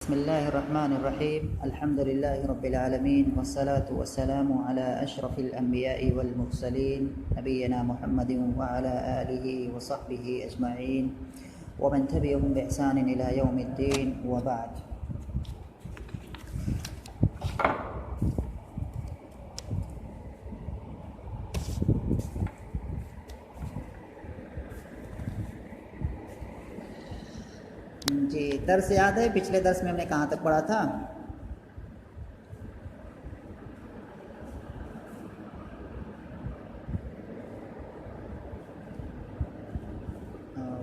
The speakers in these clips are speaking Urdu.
بسم الله الرحمن الرحيم الحمد لله رب العالمين والصلاة والسلام على أشرف الأنبياء والمرسلين نبينا محمد وعلى آله وصحبه أجمعين ومن تبعهم بإحسان إلى يوم الدين وبعد. جی درس یاد ہے؟ پچھلے درس میں ہم نے کہاں تک پڑھا تھا؟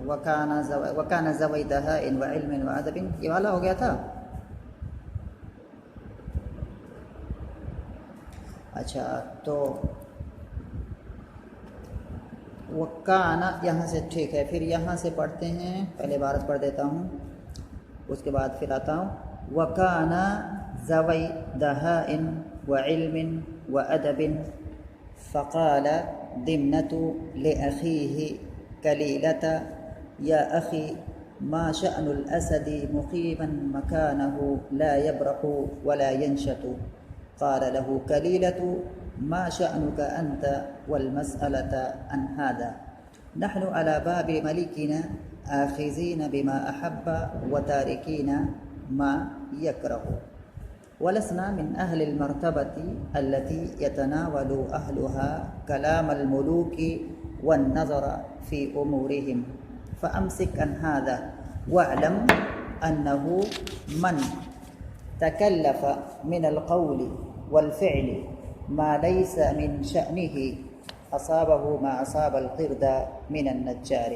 وَكَانَ ذَوَيْ دَهَاءٍ وَعِلْمٍ وَأَدَبٍ، یہ والا ہو گیا تھا. اچھا تو وَكَانَ یہاں سے ٹھیک ہے، پھر یہاں سے پڑھتے ہیں. پہلے عبارت پڑھ دیتا ہوں، اس کے بعد پھر آتا ہوں. وَكَانَ ذَوَيْ دَهَاءٍ وَعِلْمٍ وَأَدَبٍ فَقَالَ دِمْنَةُ لِأَخِيهِ كَلِيلَةَ يَا أَخِي مَا شَأْنُ الْأَسَدِ مُقِيمًا مَكَانَهُ لَا يَبْرَحُ وَلَا يَنْشَطُ. قال له كليلة ما شأنك أنت والمسألة عن هذا؟ نحن على باب ملكنا آخذين بما أحب وتاركين ما يكره، ولسنا من أهل المرتبة التي يتناول أهلها كلام الملوك والنظر في أمورهم، فأمسك عن هذا واعلم أنه من تكلف من القول والفعل ما ليس من شأنه أصابه ما أصاب القرد من النجار.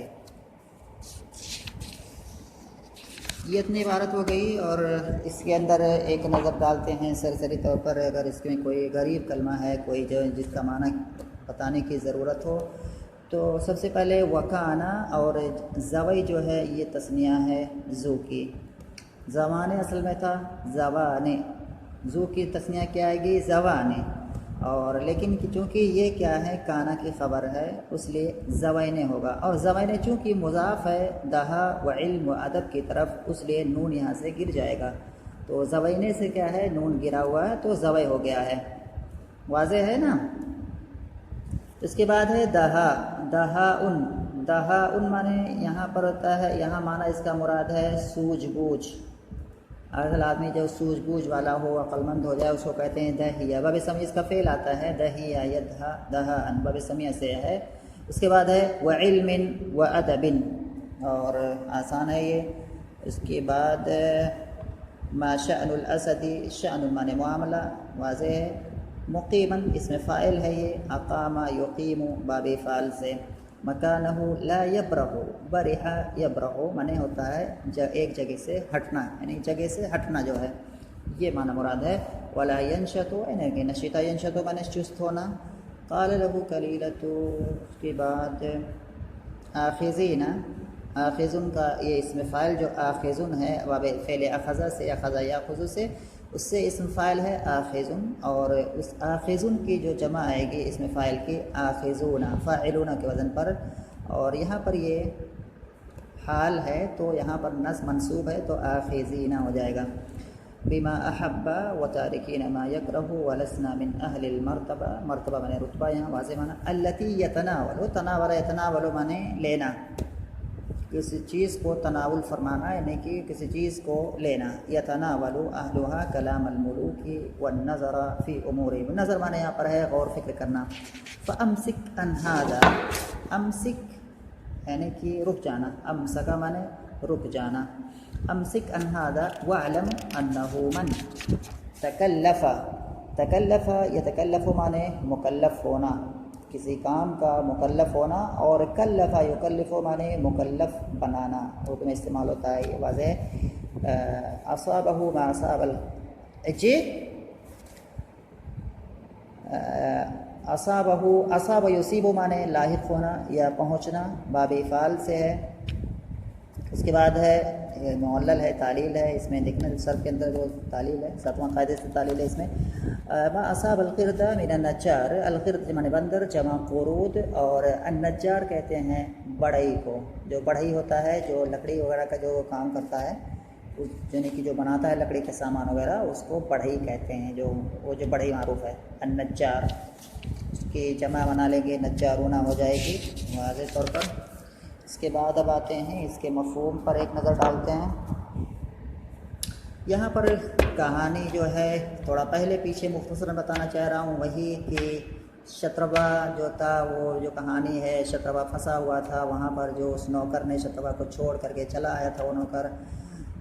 یہ اتنی عبارت ہو گئی، اور اس کے اندر ایک نظر ڈالتے ہیں سرسری طور پر. اگر اس میں کوئی غریب کلمہ ہے، کوئی جو جس کا معنی بتانے کی ضرورت ہو، تو سب سے پہلے وکانا اور زوی جو ہے یہ تسنیہ ہے زو کی. زوانے اصل میں تھا زوانے، زو کی تسنیہ کیا آئے گی؟ زوانے. اور لیکن چونکہ یہ کیا ہے کانا کی خبر ہے، اس لیے زوینے ہوگا. اور زوینے چونکہ مضاف ہے دہا و علم و ادب کی طرف، اس لیے نون یہاں سے گر جائے گا. تو زوینے سے کیا ہے نون گرا ہوا ہے تو زوی ہو گیا ہے. واضح ہے نا؟ اس کے بعد ہے دہا. دہا ان معنی یہاں پر ہوتا ہے، یہاں معنی اس کا مراد ہے سوجھ بوجھ. اصل آدمی جو سوجھ بوجھ والا ہو، عقل مند ہو جائے، اس کو کہتے ہیں دہیہ. باب سمیع اس کا فعل آتا ہے دہیہ یدھا دہا ان، باب سمیع سے ہے. اس کے بعد ہے وعلم وادب، اور آسان ہے یہ. اس کے بعد ما شأن الاسد، شأن معنی معاملہ، واضح ہے. مقیماً اس میں فاعل ہے یہ، اقام یقیم باب فعل سے. مکانہ لا یبرح، برح یبرح معنی ہوتا ہے ایک جگہ سے ہٹنا، یعنی جگہ سے ہٹنا جو ہے، یہ معنی مراد ہے. ولا ینشط، یعنی نشیطہ ینشط معنی چست ہونا. قال له کلیلۃ، اس کے بعد آخذین، آخذن کا یہ اسم فاعل جو آخذن ہے باب فعل اخذ سے، اخذ یاخذ سے، اس سے اسم فاعل ہے آخذن. اور اس آخذن کی جو جمع آئے گی اسم فاعل کی آخذون، فاعلون کے وزن پر. اور یہاں پر یہ حال ہے تو یہاں پر نصب منصوب ہے تو آخذین ہو جائے گا. بما احب و تارکین ما یکرہ ولسنا من اہل المرتبہ، مرتبہ معنی رتبہ، یہاں واضح معنی التی یتناول، تناول یتناول معنی لینا، کسی چیز کو تناول فرمانا، یعنی کہ کسی چیز کو لینا. یتناول اہلھا کلام الملوک والنظر فی امورہم، نظر معنی یہاں پر ہے غور فکر کرنا. فامسک عن ھذا، امسک یعنی کہ رک جانا، امسک معنی رک جانا. امسک عن ھذا واعلم انہ من تکلف، تکلف یتکلف معنی مکلف ہونا، کسی کام کا مکلف ہونا. اور کلف یکلف معنی مکلف بنانا، حکم استعمال ہوتا ہے، یہ واضح ہے. اصابہ ما اصاب جی اصابہ، اصاب یصیب معنی لاحق ہونا یا پہنچنا، باب فعال سے ہے. اس کے بعد ہے معلل ہے، تعلیل ہے. اس میں دیکھنا صرف کے اندر جو تعلیل ہے 7واں قاعدے سے تعلیل ہے اس میں. ما اصاب القرد من النجار، القرد معنی بندر جمع قرود. اور النجار کہتے ہیں بڑھئی کو، جو بڑھئی ہوتا ہے جو لکڑی وغیرہ کا جو کام کرتا ہے یعنی کہ جو بناتا ہے لکڑی کے سامان وغیرہ اس کو بڑھئی کہتے ہیں، جو بڑھئی معروف ہے النجار، اس کی جمع بنا لیں گے نجارونہ ہو جائے گی واضح طور پر۔ اس کے بعد اب آتے ہیں اس کے مفہوم پر ایک نظر ڈالتے ہیں۔ یہاں پر کہانی جو ہے تھوڑا پہلے پیچھے مختصراً بتانا چاہ رہا ہوں، وہی کہ شتربا جو تھا، وہ جو کہانی ہے شتربا پھنسا ہوا تھا وہاں پر، جو اس نوکر نے شتربا کو چھوڑ کر کے چلا آیا تھا، وہ نوکر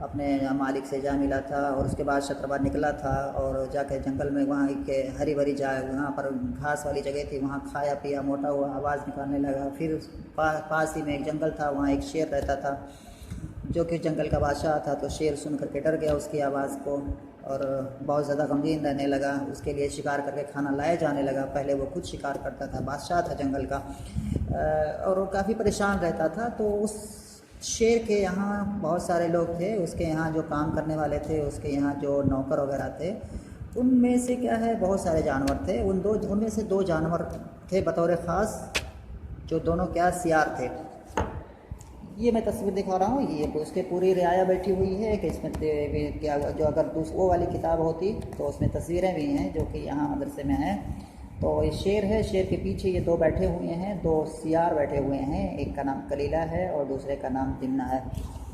اپنے مالک سے جا ملا تھا، اور اس کے بعد شتربا نکلا تھا اور جا کے جنگل میں وہاں ایک ہری بھری جائے، وہاں پر گھاس والی جگہ تھی، وہاں کھایا پیا موٹا ہوا آواز نکالنے لگا۔ پھر پاس ہی میں ایک جنگل تھا، وہاں ایک شیر رہتا تھا جو کہ جنگل کا بادشاہ تھا، تو شیر سن کر کے ڈر گیا اس کی آواز کو اور بہت زیادہ غمگین رہنے لگا، اس کے لیے شکار کر کے کھانا لائے جانے لگا۔ پہلے وہ خود شکار کرتا تھا، بادشاہ تھا جنگل کا، اور وہ کافی پریشان رہتا تھا۔ تو اس شیر کے یہاں بہت سارے لوگ تھے، اس کے یہاں جو کام کرنے والے تھے، اس کے یہاں جو نوکر وغیرہ تھے، ان میں سے کیا ہے بہت سارے جانور تھے، ان میں سے 2 جانور تھے بطور خاص، جو دونوں کیا سیار تھے۔ یہ میں تصویر دکھا رہا ہوں، یہ اس کے پوری رعایا بیٹھی ہوئی ہے کہ اس میں کیا جو اگر وہ والی کتاب ہوتی تو اس میں تصویریں بھی ہیں جو کہ یہاں مدرسے میں ہیں۔ تو یہ شیر ہے، شیر کے پیچھے یہ 2 بیٹھے ہوئے ہیں، 2 سیار بیٹھے ہوئے ہیں، ایک کا نام کلیلہ ہے اور دوسرے کا نام دمنہ ہے۔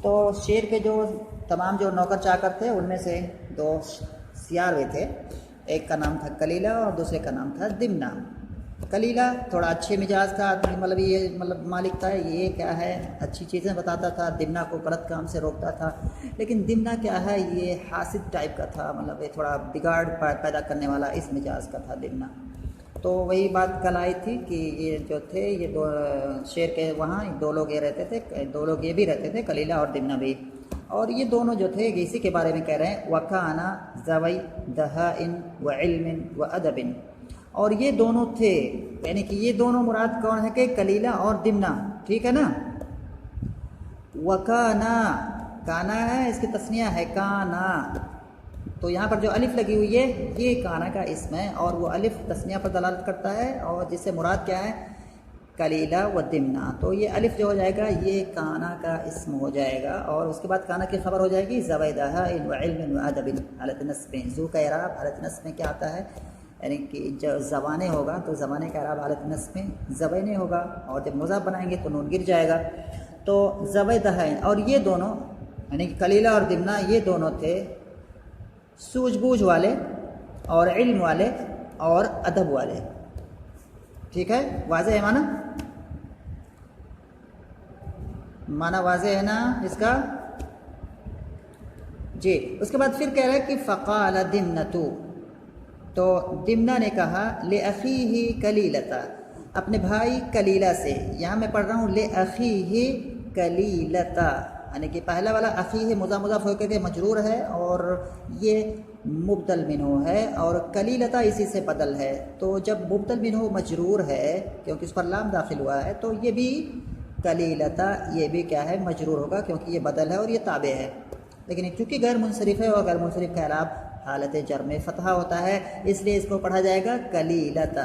تو شیر کے جو تمام جو نوکر چاکر تھے ان میں سے 2 سیار بھی تھے، ایک کا نام تھا کلیلہ اور دوسرے کا نام تھا دمنہ۔ کلیلہ تھوڑا اچھے مزاج کا آدمی، مطلب مالک تھا، یہ کیا ہے اچھی چیزیں بتاتا تھا، دمنہ کو غلط کام سے روکتا تھا۔ لیکن دمنہ کیا ہے یہ حاسد ٹائپ کا تھا، مطلب یہ تھوڑا بگاڑ پیدا کرنے والا اس مزاج کا تھا دمنہ۔ تو وہی بات کل آئی تھی کہ یہ جو تھے یہ 2 شیر کے وہاں 2 لوگ یہ رہتے تھے، 2 لوگ یہ بھی رہتے تھے کلیلہ اور دمنہ بھی، اور یہ دونوں جو تھے اسی کے بارے میں کہہ رہے ہیں وَكَانَ ذَوَيْ دَهَاءٍ وَعِلْمٍ وَأَدَبٍ، اور یہ دونوں تھے، یعنی کہ یہ دونوں مراد کون ہے کہ کلیلہ اور دمنہ، ٹھیک ہے نا۔ وَكَانَ، کانا ہے، اس کی تثنیہ ہے کانا، تو یہاں پر جو الف لگی ہوئی ہے یہ کانا کا اسم ہے، اور وہ الف تثنیہ پر دلالت کرتا ہے، اور جس سے مراد کیا ہے کلیلہ و دمنہ، تو یہ الف جو ہو جائے گا یہ کانا کا اسم ہو جائے گا، اور اس کے بعد کانا کی خبر ہو جائے گی ذوی دہاء وعلم وادب حالت نصب۔ ذو کا اعراب حالت نصب میں کیا آتا ہے، یعنی کہ جو زبانیں ہوگا تو زبانیں کا اعراب حالت نصب میں زبینیں ہوگا، اور جب مضاف بنائیں گے تو نون گر جائے گا۔ تو ذوی دہاء، اور یہ دونوں یعنی کہ کلیلہ اور دمنہ یہ دونوں تھے سوجھ بوجھ والے اور علم والے اور ادب والے، ٹھیک ہے، واضح ہے معنی واضح ہے نا اس کا جی۔ اس کے بعد پھر کہہ رہا ہے کہ فقال دمنۃ، تو دمنہ نے کہا لأخیہ کلیلۃ، اپنے بھائی کلیلہ سے، یہاں میں پڑھ رہا ہوں لأخیہ کلیلۃ، یعنی کہ پہلا والا اخیہ مضاف ہو کر کے مجرور ہے اور یہ مبدل منہ ہے، اور کلیلۃ اسی سے بدل ہے، تو جب مبدل منہ مجرور ہے کیونکہ اس پر لام داخل ہوا ہے تو یہ بھی کلیلۃ یہ بھی کیا ہے مجرور ہوگا کیونکہ یہ بدل ہے اور یہ تابع ہے، لیکن چونکہ غیر منصرف ہے اور غیر منصرف کا اعراب حالت جر میں فتحہ ہوتا ہے، اس لیے اس کو پڑھا جائے گا کلیلۃ۔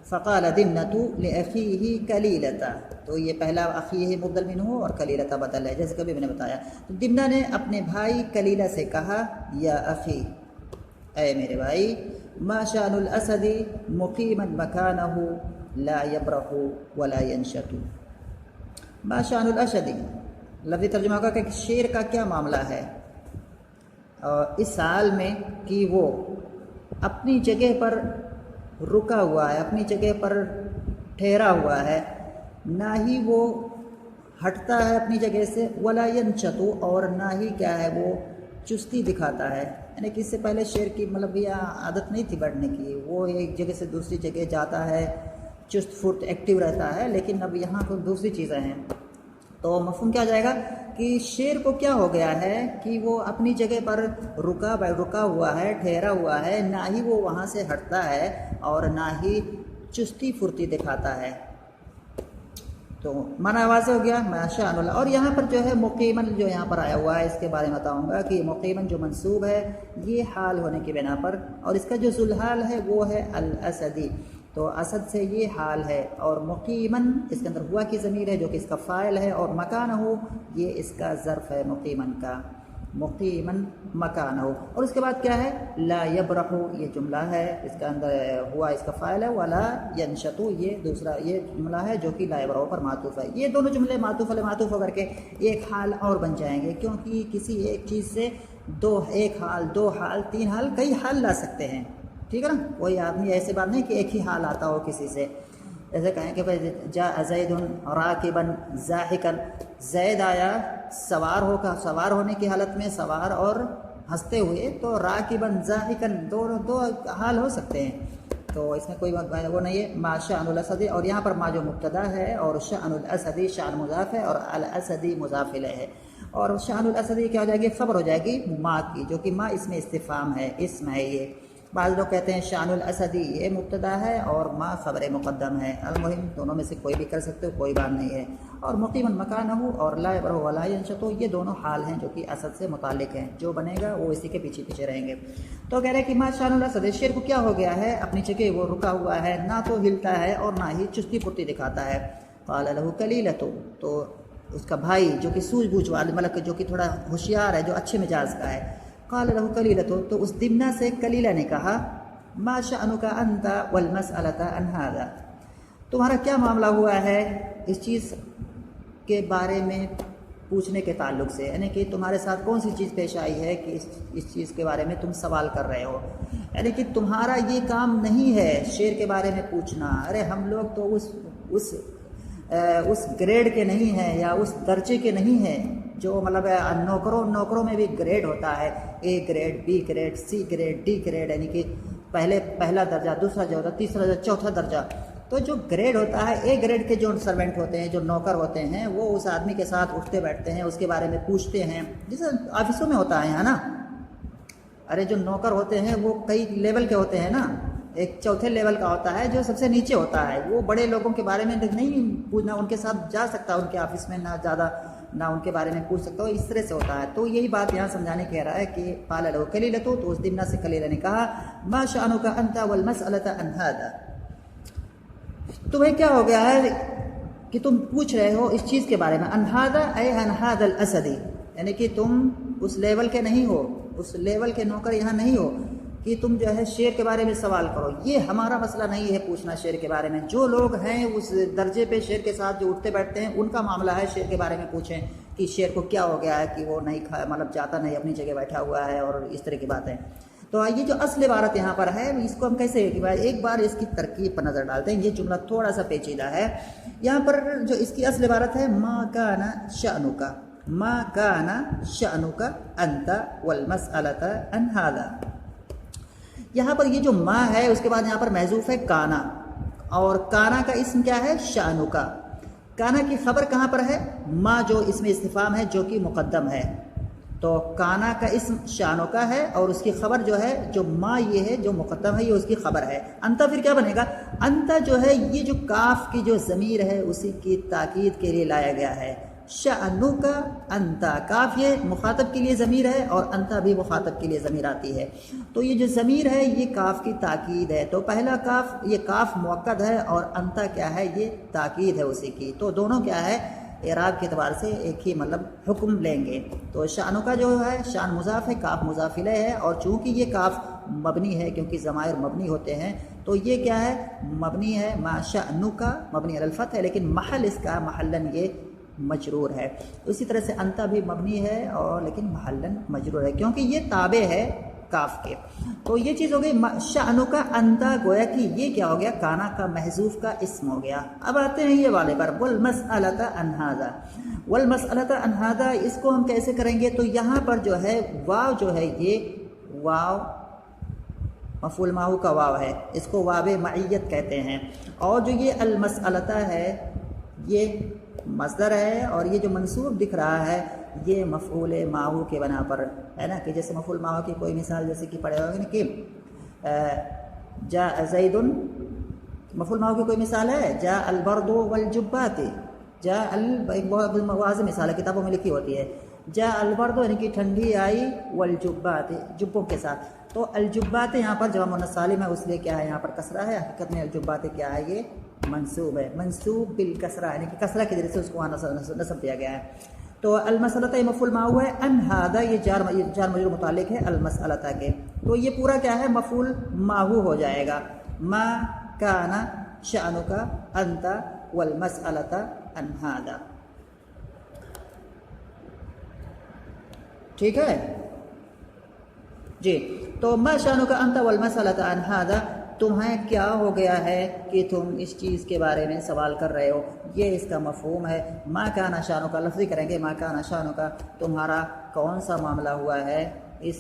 فقال دمنۃ لأخیہ کلیلۃ، تو یہ پہلا اخیہ مبدل منہ اور کلیلۃ بدل ہے، جیسے کبھی میں نے بتایا۔ تو دمنہ نے اپنے بھائی کلیلہ سے کہا یا اخی، اے میرے بھائی، ما شأن الاسد مقیما مکانہ لا یبرح ولا ینشط۔ ما شأن الاسد لفظی ترجمہ ہوگا کہ شیر کا کیا معاملہ ہے اس حال میں کہ وہ اپنی جگہ پر رکا ہوا ہے، اپنی جگہ پر ٹھہرا ہوا ہے، نہ ہی وہ ہٹتا ہے اپنی جگہ سے، ولا ینشط، اور نہ ہی کیا ہے وہ چستی دکھاتا ہے، یعنی کہ اس سے پہلے شیر کی مطلب یہ عادت نہیں تھی بیٹھنے کی، وہ ایک جگہ سے دوسری جگہ جاتا ہے، چست فرت ایکٹیو رہتا ہے، لیکن اب یہاں کوئی دوسری چیزیں ہیں، تو مفہوم کیا جائے گا کہ شیر کو کیا ہو گیا ہے کہ وہ اپنی جگہ پر رکا ہوا ہے، ٹھہرا ہوا ہے، نہ ہی وہ وہاں سے ہٹتا ہے اور نہ ہی چستی پھرتی دکھاتا ہے۔ تو معنی واضح ہو گیا ماشاء اللہ۔ اور یہاں پر جو ہے مقیمن جو یہاں پر آیا ہوا ہے اس کے بارے میں بتاؤں گا کہ مقیمن جو منصوب ہے یہ حال ہونے کی بنا پر، اور اس کا جو ذوالحال ہے وہ ہے الاسدی، تو اسد سے یہ حال ہے، اور مقیمن اس کے اندر ہوا کی ضمیر ہے جو کہ اس کا فاعل ہے، اور مکان ہو یہ اس کا ظرف ہے مقیمن کا، مقیمن مکانہ. اور اس کے بعد کیا ہے؟ لا یبرح، یہ جملہ ہے، اس کا اندر ہوا اس کا فاعل ہے، ولا ینشط یہ دوسرا یہ جملہ ہے جو کہ لا یبرح پر معطوف ہے. یہ دونوں جملے معطوف علی معطوف ہو کر کے ایک حال اور بن جائیں گے، کیونکہ کسی ایک چیز سے ایک حال، دو حال، تین حال، کئی حال لا سکتے ہیں. ٹھیک ہے نا؟ کوئی آدمی ایسی بات نہیں کہ ایک ہی حال آتا ہو کسی سے. جیسے کہیں کہ جاء زید راکبا ضاحکا، زید آیا سوار ہونے کی حالت میں، سوار اور ہنستے ہوئے، تو راکبا ضاحکا دو حال ہو سکتے ہیں. تو اس میں کوئی وہ نہیں ہے. ما شأن الاسدی، اور یہاں پر ما جو مبتدا ہے، اور شأن الاسدی شأن مضاف ہے، اور الاسدی مضاف الیہ ہے. اور شأن الاسدی کیا ہو جائے گی؟ خبر ہو جائے گی ما کی، جو کہ ما اس میں استفہام ہے، اسم ہے یہ. بعض لوگ کہتے ہیں شأن الاسدی یہ مبتدا ہے اور ما خبر مقدم ہے. المہم دونوں میں سے کوئی بھی کر سکتے ہو، کوئی بات نہیں ہے. اور مقیمن مکانہ اور لا یبرح ولا ینشط، یہ دونوں حال ہیں جو کہ اسد سے متعلق ہیں. جو بنے گا وہ اسی کے پیچھے رہیں گے. تو کہہ رہے کہ ما شأن الاسد، شیر کو کیا ہو گیا ہے؟ اپنی جگہ وہ رکا ہوا ہے، نہ تو ہلتا ہے اور نہ ہی چستی پھرتی دکھاتا ہے. قال له کلیلۃ، تو اس کا بھائی جو کہ سوجھ بوجھ والے، مطلب جو کہ تھوڑا ہوشیار ہے، جو اچھے مزاج کا ہے، قال له کلیلۃ، تو اس دمنہ سے کلیلہ نے کہا ما شأنک انت والمسألۃ عن هذا، تمہارا کیا معاملہ ہوا ہے اس چیز کے بارے میں پوچھنے کے تعلق سے، یعنی کہ تمہارے ساتھ کون سی چیز پیش آئی ہے کہ اس چیز کے بارے میں تم سوال کر رہے ہو. یعنی کہ تمہارا یہ کام نہیں ہے شیر کے بارے میں پوچھنا. ارے ہم لوگ تو اس گریڈ کے نہیں ہیں، یا اس درجے کے نہیں ہیں جو مطلب نوکروں میں بھی گریڈ ہوتا ہے، A grade, B grade, C grade, D grade, یعنی کہ پہلا درجہ، دوسرا درجہ، تیسرا درجہ، چوتھا درجہ. تو جو گریڈ ہوتا ہے، اے گریڈ کے جو سرونٹ ہوتے ہیں، جو نوکر ہوتے ہیں، وہ اس آدمی کے ساتھ اٹھتے بیٹھتے ہیں، اس کے بارے میں پوچھتے ہیں، جیسے آفسوں میں ہوتا ہے نا. ارے جو نوکر ہوتے ہیں وہ کئی لیول کے ہوتے ہیں نا. ایک چوتھے لیول کا ہوتا ہے جو سب سے نیچے ہوتا ہے، وہ بڑے لوگوں کے بارے میں نہیں پوچھنا، ان کے ساتھ جا سکتا ان کے آفس میں، نہ ان کے بارے میں پوچھ سکتا ہو. اس طرح سے ہوتا ہے. تو یہی بات یہاں سمجھانے کہہ رہا ہے کہ قال له کلیلۃ، تو اس دمنہ سے کلیلہ نے کہا ما شأنک انت والمسألۃ عن هذا، تمہیں کیا ہو گیا ہے کہ تم پوچھ رہے ہو اس چیز کے بارے میں. عن هذا اے عن هذا الاسدی، یعنی کہ تم اس لیول کے نہیں ہو، اس لیول کے نوکر یہاں نہیں ہو کہ تم جو ہے شیر کے بارے میں سوال کرو. یہ ہمارا مسئلہ نہیں ہے پوچھنا شیر کے بارے میں. جو لوگ ہیں اس درجے پہ شیر کے ساتھ جو اٹھتے بیٹھتے ہیں، ان کا معاملہ ہے شیر کے بارے میں پوچھیں کہ شیر کو کیا ہو گیا ہے کہ وہ نہیں مطلب جاتا نہیں، اپنی جگہ بیٹھا ہوا ہے، اور اس طرح کی باتیں. تو یہ جو اصل عبارت یہاں پر ہے، اس کو ہم کیسے ایک بار اس کی ترکیب پر نظر ڈالتے ہیں. یہ جملہ تھوڑا سا پیچیدہ ہے. یہاں پر جو اس کی اصل عبارت ہے ما کان شأنک، ما کان شأنک انت والمسألۃ عن هذا. یہاں پر یہ جو ما ہے، اس کے بعد یہاں پر محذوف ہے کانا، اور کانا کا اسم کیا ہے؟ شأنک. کانا کی خبر کہاں پر ہے؟ ما جو اس میں استفہام ہے، جو کہ مقدم ہے. تو کانا کا اسم شأنک ہے، اور اس کی خبر جو ہے، جو ما یہ ہے جو مقدم ہے، یہ اس کی خبر ہے. انتا پھر کیا بنے گا؟ انتا جو ہے یہ جو کاف کی جو ضمیر ہے، اسی کی تاکید کے لیے لایا گیا ہے. شأنک انتا، کاف یہ مخاطب کے لیے ضمیر ہے، اور انتا بھی مخاطب کے لیے ضمیر آتی ہے. تو یہ جو ضمیر ہے یہ کاف کی تاکید ہے. تو پہلا کاف، یہ کاف مؤکد ہے، اور انتا کیا ہے؟ یہ تاکید ہے اسی کی. تو دونوں کیا ہے؟ اعراب کے اعتبار سے ایک ہی مطلب حکم لیں گے. تو شأنک کا جو ہے شان مضاف ہے، کاف مضاف الیہ ہے، اور چونکہ یہ کاف مبنی ہے، کیونکہ ضمائر مبنی ہوتے ہیں، تو یہ کیا ہے؟ مبنی ہے. ما شأنک مبنی علی الفتح ہے، لیکن محل اس کا محلن یہ مجرور ہے. اسی طرح سے انتا بھی مبنی ہے، اور لیکن محلن مجرور ہے، کیونکہ یہ تابع ہے کاف کے. تو یہ چیز ہو گئی شأنک انتا، گویا کہ یہ کیا ہو گیا؟ کانا کا محذوف کا اسم ہو گیا. اب آتے ہیں یہ والے پر، والمسألۃ عن هذا. والمسألۃ عن هذا اس کو ہم کیسے کریں گے؟ تو یہاں پر جو ہے واو جو ہے، یہ واو مفعول ماہو کا واو ہے، اس کو واو معیت کہتے ہیں. اور جو یہ المسألۃ ہے یہ مصدر ہے، اور یہ جو منصوب دکھ رہا ہے یہ مفعول ماہو کے بنا پر ہے نا. کہ جیسے مفعول ماہو کی کوئی مثال جیسے کہ پڑھے ہوگا نا کہ جاء زید، مفعول ماہو کی کوئی مثال ہے؟ جاء البرد والجبات. جاء ایک بہت واضح مثال ہے، کتابوں میں لکھی ہوتی ہے. جاء البرد یعنی کہ ٹھنڈی آئی، والجبات جبوں کے ساتھ. تو الجبات یہاں پر جواب مؤنث سالم ہے، اس لیے کیا ہے؟ یہاں پر کسرہ ہے. حقیقت میں الجبات کیا ہے؟ یہ منصوب ہے، منصوب بالکسرہ، یعنی کہ کسرہ کی ذریعے سے اس کو نصب دیا گیا ہے. تو المسئلہ مفعول ما ہوا ہے، ان ہذا یہ جار مجرور متعلق ہے المسئلہ کے، تو یہ پورا کیا ہے مفعول ماہو ہو جائے گا، ما کان شأنک انت والمسئلہ ان ہذا. ٹھیک ہے جی. تو ما شأنک انت والمسئلہ ان ہذا، تمہیں کیا ہو گیا ہے کہ تم اس چیز کے بارے میں سوال کر رہے ہو، یہ اس کا مفہوم ہے. ما کان شأنک لفظی کریں گے، ما کان شأنک تمہارا کون سا معاملہ ہوا ہے اس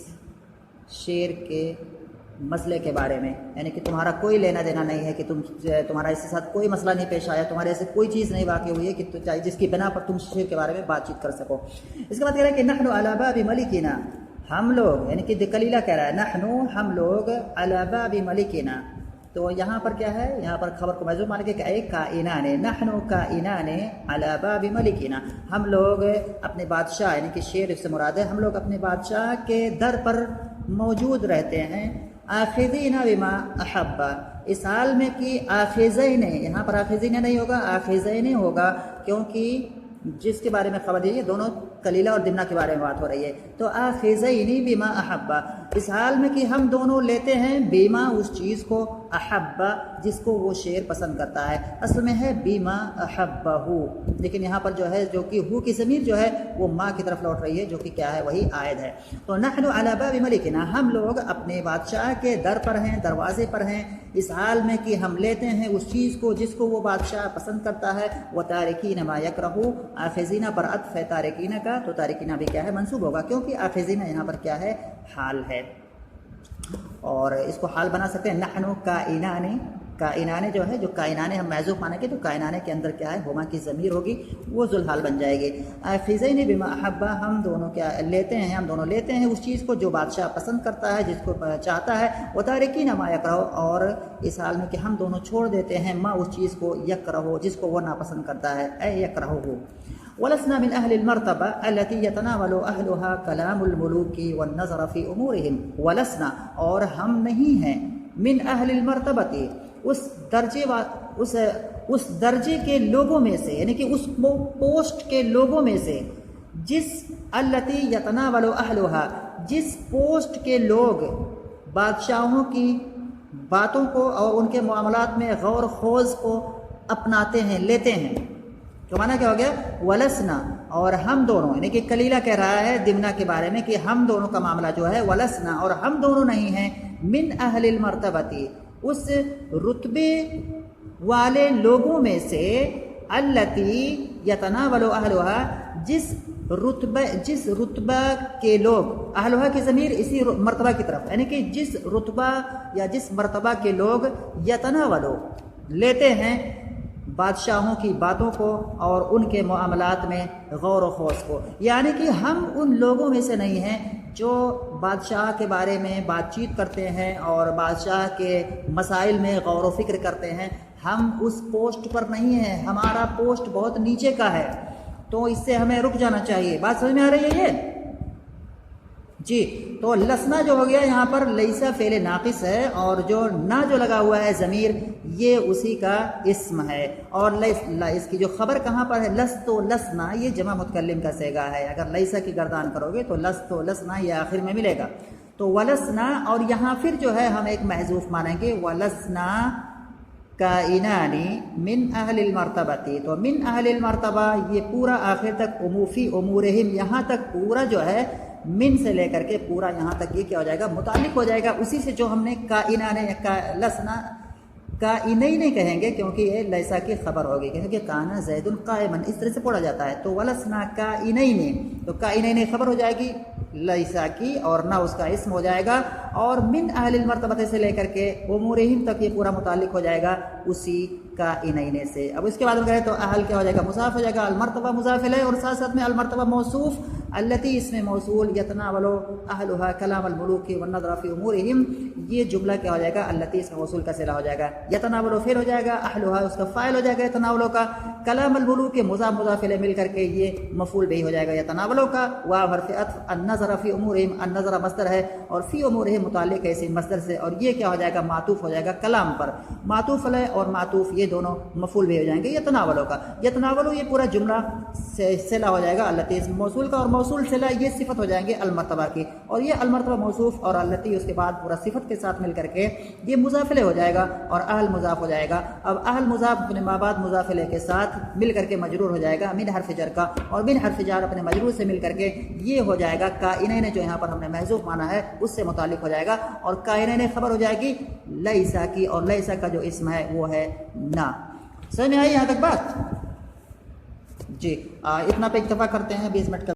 شعر کے مسئلے کے بارے میں، یعنی کہ تمہارا کوئی لینا دینا نہیں ہے، کہ تمہارا اس کے ساتھ کوئی مسئلہ نہیں پیش آیا، تمہارے ایسے کوئی چیز نہیں واقع ہوئی ہے کہ جس کی بنا پر تم شعر کے بارے میں بات چیت کر سکو. اس کے بعد کہہ رہا ہے کہ نحن علی باب ملکنا، ہم لوگ، یعنی کہ کلیلہ کہہ رہا ہے نحنو ہم لوگ علی باب ملکنا. تو یہاں پر کیا ہے، یہاں پر خبر کو محذوف مان کے کہ اے کائنان، نحنو کائنان علی باب ملکنا، ہم لوگ اپنے بادشاہ، یعنی کہ شعر سے مراد ہے ہم لوگ اپنے بادشاہ کے در پر موجود رہتے ہیں. آخذین بما احب، اس حال میں کہ آخذین، یہاں پر آخذین نہیں ہوگا، آخذین ہوگا، کیونکہ جس کے بارے میں خبر دی ہے دونوں کلیلہ اور دمنہ کے بارے میں بات ہو رہی ہے. تو آخذین بما احب، اس حال میں کہ ہم دونوں لیتے ہیں بیما اس چیز کو، احب جس کو وہ شعر پسند کرتا ہے. اصل میں ہے بیما احبہ، لیکن یہاں پر جو ہے جو کہ ہو کی ضمیر جو ہے وہ ماں کی طرف لوٹ رہی ہے، جو کہ کیا ہے وہی عائد ہے. تو نحن علی باب ملکنا، ہم لوگ اپنے بادشاہ کے در پر ہیں، دروازے پر ہیں، اس حال میں کہ ہم لیتے ہیں اس چیز کو جس کو وہ بادشاہ پسند کرتا ہے. وتارکین ما یکرہ، آخذین پر عطف ہے تارکین کا، تو تارکین بھی کیا ہے منصوب ہوگا، کیونکہ آخذین یہاں پر کیا ہے حال ہے، اور اس کو حال بنا سکتے ہیں. نحنو کائنان، کائنان جو ہے، جو کائنان ہم محذوف مانیں گے تو کائنان کے اندر کیا ہے ہما کی ضمیر ہوگی، وہ ذوالحال بن جائے گی. آخذین بما احبہ، ہم دونوں کیا لیتے ہیں، ہم دونوں لیتے ہیں اس چیز کو جو بادشاہ پسند کرتا ہے، جس کو چاہتا ہے. وتارکین ما یکرہ، اور اس حال میں کہ ہم دونوں چھوڑ دیتے ہیں ما اس چیز کو، یکرہ جس کو وہ ناپسند کرتا ہے، اے یکرہ. ولسنا من اہل المرتبہ التي يتناول اہلها کلام الملوک والنظر فی امورہم. ولسنا، اور ہم نہیں ہیں، من اہل المرتبہ، اس درجے کے لوگوں میں سے، یعنی کہ اس پوسٹ کے لوگوں میں سے، جس التی یتناول اہلها، جس پوسٹ کے لوگ بادشاہوں کی باتوں کو اور ان کے معاملات میں غور خوض کو اپناتے ہیں، لیتے ہیں. تو معنی کیا ہو گیا، ولسنا، اور ہم دونوں، یعنی کہ کلیلہ کہہ رہا ہے دمنہ کے بارے میں کہ ہم دونوں کا معاملہ جو ہے، ولسنا، اور ہم دونوں نہیں ہیں، من اہل المرتبتی، اس رتبے والے لوگوں میں سے، التی یتناول اہلہا، جس رتبہ کے لوگ، اہلہا کی ضمیر اسی مرتبہ کی طرف، یعنی کہ جس رتبہ یا جس مرتبہ کے لوگ یتناولو لیتے ہیں بادشاہوں کی باتوں کو اور ان کے معاملات میں غور و خوض کو. یعنی کہ ہم ان لوگوں میں سے نہیں ہیں جو بادشاہ کے بارے میں بات چیت کرتے ہیں اور بادشاہ کے مسائل میں غور و فکر کرتے ہیں. ہم اس پوسٹ پر نہیں ہیں، ہمارا پوسٹ بہت نیچے کا ہے، تو اس سے ہمیں رک جانا چاہیے. بات سمجھ میں آ رہی ہے یہ جی؟ تو لسنا جو ہو گیا یہاں پر لیسا فعل ناقص ہے، اور جو نہ جو لگا ہوا ہے ضمیر، یہ اسی کا اسم ہے. اور اس کی جو خبر کہاں پر ہے، لست و لسنا، یہ جمع متکلم کا صیغہ ہے. اگر لیسا کی گردان کرو گے تو لست و لسنا یہ آخر میں ملے گا. تو ولسنا، اور یہاں پھر جو ہے ہم ایک محذوف مانیں گے، ولسنا کائنانی من اہل المرتبتی. تو من اہل المرتبہ یہ پورا آخر تک، فی امورہم، یہاں تک پورا جو ہے من سے لے کر کے پورا یہاں تک یہ کیا ہو جائے گا، متعلق ہو جائے گا اسی سے جو ہم نے کائنان لسنا کائنین کہیں گے، کیونکہ یہ لیسا کی خبر ہوگی، کیونکہ کانا زید قائما اس طرح سے پڑھا جاتا ہے. تو ولسنا کائنین، تو کائنین خبر ہو جائے گی لیسا کی، اور نہ اس کا اسم ہو جائے گا. اور من اہل المرتبہ سے لے کر کے امورہم تک یہ پورا متعلق ہو جائے گا اسی کائنین سے. اب اس کے بعد اگر تو اہل کیا ہو جائے گا، مضاف ہو جائے گا، المرتبہ مضاف الیہ، اور ساتھ ساتھ میں المرتبہ موصوف التی اس میں موصول یتناول اہلھا کلام الملوک والنظر فی امورہم، یہ جملہ کیا ہو جائے گا؟ التی اس کا موصول کا صلہ ہو جائے گا، یتناول فعل ہو جائے گا، اہلھا اس کا فاعل ہو جائے گا یتناولوں کا، کلام الملوک مضاف مضاف الیہ مل کر کے یہ مفعول بھی ہو جائے گا یتناولوں کا، واو حرف عطف، النظر فی امورہم، النظر مصدر ہے اور فی امورہم متعلق ہے اسی مصدر سے، اور یہ کیا ہو جائے گا؟ معطوف ہو جائے گا کلام پر، معطوف علیہ اور معطوف یہ دونوں مفعول بھی ہو جائیں گے یتناولوں کا، یتناولو یہ پورا جملہ صلہ ہو جائے گا التی اس موصول کا، اور موصول صلہ یہ صفت ہو جائیں گے المرتبہ کی، اور یہ المرتبہ موصوف اور التی اس کے بعد پورا صفت کے ساتھ مل کر کے یہ مضاف الیہ ہو جائے گا اور اہل مضاف ہو جائے گا۔ اب اہل مضاف اپنے ما بعد مضاف الیہ کے ساتھ مل کر کے مجرور ہو جائے گا من حرف جر کا، اور من حرف جر اپنے مجرور سے مل کر کے یہ ہو جائے گا کائنین جو یہاں پر ہم نے محذوف مانا ہے اس سے متعلق ہو جائے گا، اور کائنین خبر ہو جائے گی لیسا کی، اور لیسا کا جو اسم ہے وہ ہے نا۔ سمجھ میں آئی یہاں تک بات؟ جی اتنا پہ اکتفا کرتے ہیں، 20 منٹ کا